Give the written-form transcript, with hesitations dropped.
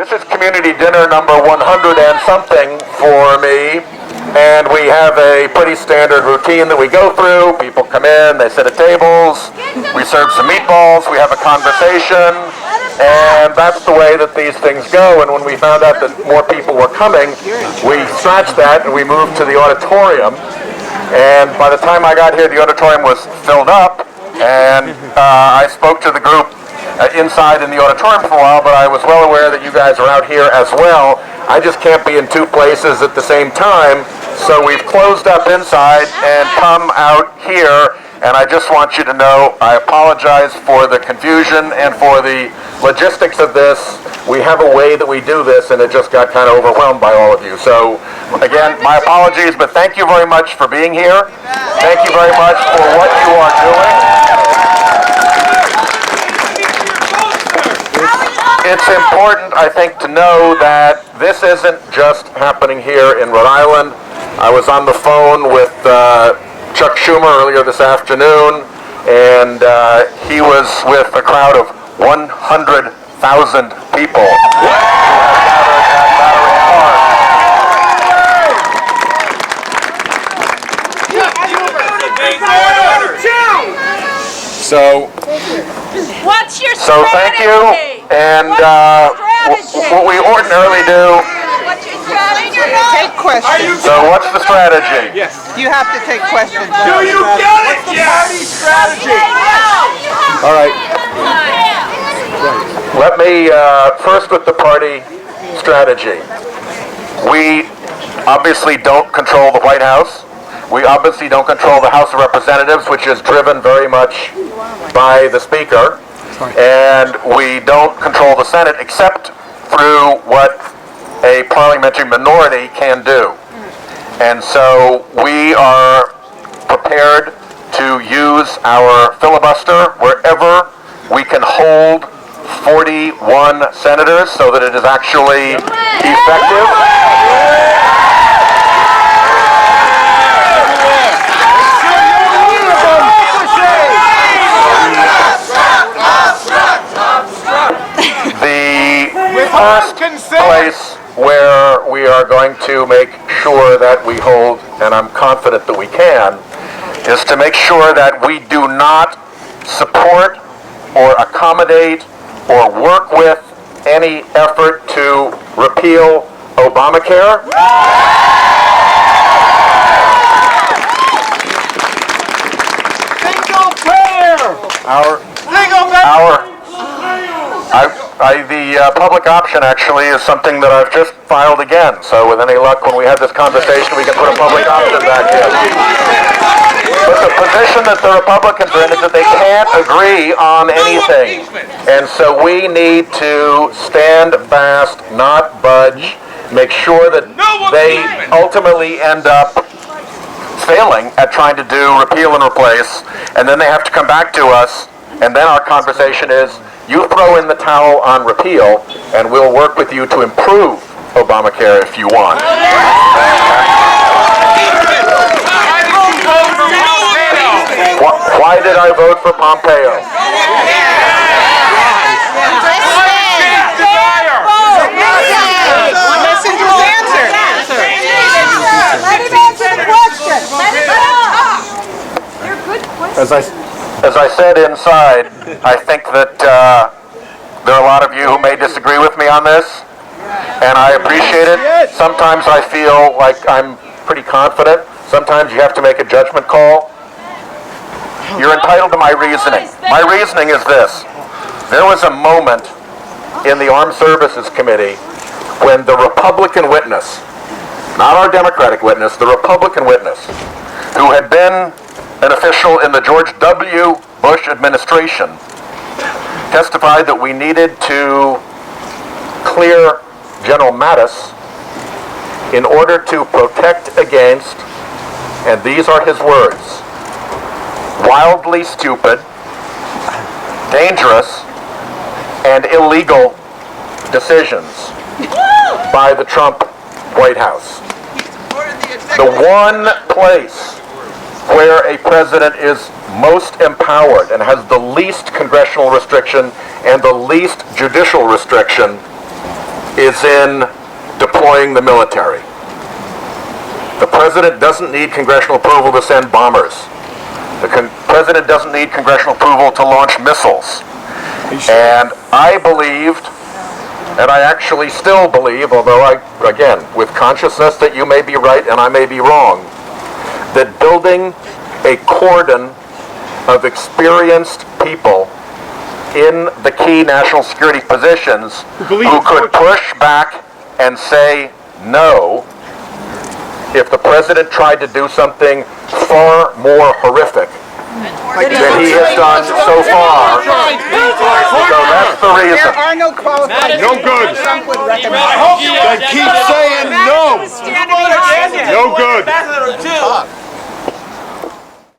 This is community dinner number 100 and something for me, and we have a pretty standard routine that we go through. People come in, they sit at tables, we serve some meatballs, we have a conversation, and that's the way that these things go. And when we found out that more people were coming, we scratched that and we moved to the auditorium. And by the time I got here, the auditorium was filled up, and I spoke to the group inside in the auditorium for a while, but I was well aware that you guys are out here as well. I just can't be in two places at the same time, so we've closed up inside and come out here, and I just want you to know I apologize for the confusion and for the logistics of this. We have a way that we do this, and it just got kind of overwhelmed by all of you. So, again, my apologies, but thank you very much for being here. Thank you very much for what you are doing. It's important, I think, to know that this isn't just happening here in Rhode Island. I was on the phone with Chuck Schumer earlier this afternoon, and he was with a crowd of 100,000 people. So, what's your strategy? So thank you. And what we ordinarily do. What's your strategy? Take questions. So what's the strategy? Yes. You have to take questions. Do you get it? What's the party strategy? All right. Let me first with the party strategy. We obviously don't control the White House. We obviously don't control the House of Representatives, which is driven very much by the Speaker. And we don't control the Senate except through what a parliamentary minority can do. And so we are prepared to use our filibuster wherever we can hold 41 senators so that it is actually effective. First place where we are going to make sure that we hold, and I'm confident that we can, is to make sure that we do not support or accommodate or work with any effort to repeal Obamacare. Single payer! The public option actually is something that I've just filed again. So with any luck, when we have this conversation, we can put a public option back in. But the position that the Republicans are in is that they can't agree on anything. And so we need to stand fast, not budge, make sure that they ultimately end up failing at trying to do repeal and replace, and then they have to come back to us, and then our conversation is, you throw in the towel on repeal, and we'll work with you to improve Obamacare if you want. Why did I vote for Pompeo? Listen to his answer. Let him answer the question. Let him talk. They're good questions. As I said inside, I think that there are a lot of you who may disagree with me on this, and I appreciate it. Sometimes I feel like I'm pretty confident. Sometimes you have to make a judgment call. You're entitled to my reasoning. My reasoning is this. There was a moment in the Armed Services Committee when the Republican witness, not our Democratic witness, the Republican witness, who had been an official in the George W. Bush administration, testified that we needed to clear General Mattis in order to protect against, and these are his words, wildly stupid, dangerous, and illegal decisions by the Trump White House. The one place where a president is most empowered and has the least congressional restriction and the least judicial restriction is in deploying the military. The president doesn't need congressional approval to send bombers. The president doesn't need congressional approval to launch missiles. And I believed, and I actually still believe, although again, with consciousness that you may be right and I may be wrong, that building a cordon of experienced people in the key national security positions who could push back and say no if the president tried to do something far more horrific than he has done so far. So that's the reason. There are no qualified. No good. Trump would recommend. Then keep saying no. No good.